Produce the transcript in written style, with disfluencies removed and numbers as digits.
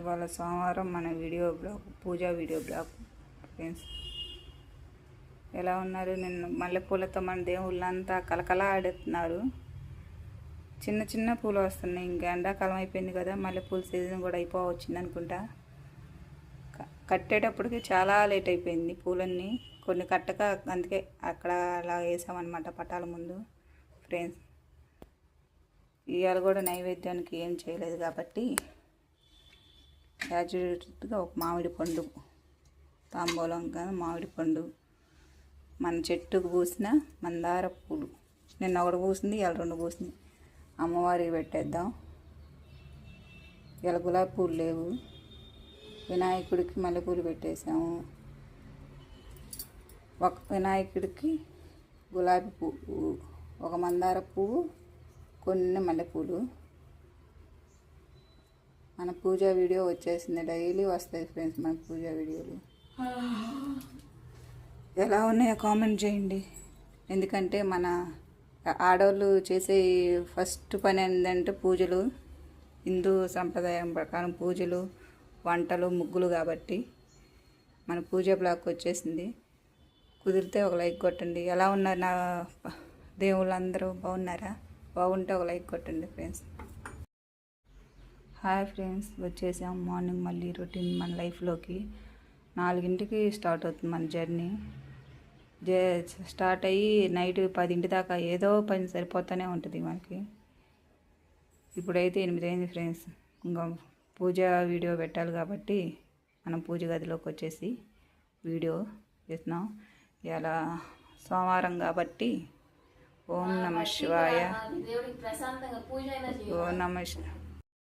ఇవాళ సోమవారం మన వీడియో బ్లాగ్ పూజా వీడియో బ్లాగ్ ఫ్రెండ్స్. ఎలా ఉన్నారు? నిన్న మల్లెపూలతో మన దేవుళ్ళంతా కలకలా ఆడుతున్నారు. చిన్న చిన్న పూలు వస్తున్నాయి. ఇంకా ఎండాకాలం అయిపోయింది కదా, మల్లెపూల సీజన్ కూడా అయిపోవచ్చింది అనుకుంటా. కట్టేటప్పటికి చాలా లేట్ అయిపోయింది. పూలన్నీ కొన్ని కట్టక, అందుకే అక్కడ అలా వేసామన్నమాట పటాల ముందు ఫ్రెండ్స్. ఇవాళ కూడా నైవేద్యానికి ఏం చేయలేదు కాబట్టి యాజుగా ఒక మామిడి పండు తాంబూలం, కానీ మామిడి పండు, మన చెట్టుకు పూసిన మందార పూలు. నిన్న ఒకటి పూసింది, ఇవాళ 2 పూసింది. అమ్మవారికి పెట్టేద్దాం. ఇలా గులాబీ పూలు లేవు. వినాయకుడికి మల్లెపూలు పెట్టేసాము. ఒక వినాయకుడికి గులాబీ పువ్వు, ఒక మందార పువ్వు, కొన్ని మల్లెపూలు. మన పూజా వీడియో వచ్చేసింది. డైలీ వస్తాయి ఫ్రెండ్స్ మన పూజా వీడియోలు. ఎలా ఉన్నాయో కామెంట్ చేయండి. ఎందుకంటే మన ఆడవాళ్ళు చేసే ఫస్ట్ పని ఏంటంటే పూజలు. హిందూ సంప్రదాయం ప్రకారం పూజలు, వంటలు, ముగ్గులు కాబట్టి మన పూజా బ్లాగ్ వచ్చేసింది. కుదిరితే ఒక లైక్ కొట్టండి. ఎలా ఉన్నారు నా దేవుళ్ళు? అందరూ బాగున్నారా? బాగుంటే ఒక లైక్ కొట్టండి ఫ్రెండ్స్. హాయ్ ఫ్రెండ్స్, వచ్చేసాం మార్నింగ్ మళ్ళీ రొటీన్ మన లైఫ్లోకి. 4ంటికి స్టార్ట్ అవుతుంది మన జర్నీ. స్టార్ట్ అయ్యి నైట్ 10 దాకా ఏదో పని సరిపోతూనే ఉంటుంది మనకి. ఇప్పుడైతే 8 అయింది ఫ్రెండ్స్. ఇంకా పూజ వీడియో పెట్టాలి కాబట్టి మనం పూజ గదిలోకి వచ్చేసి వీడియో చేస్తున్నాం. ఇలా సోమవారం కాబట్టి ఓం నమ శివాయ, ఓం నమ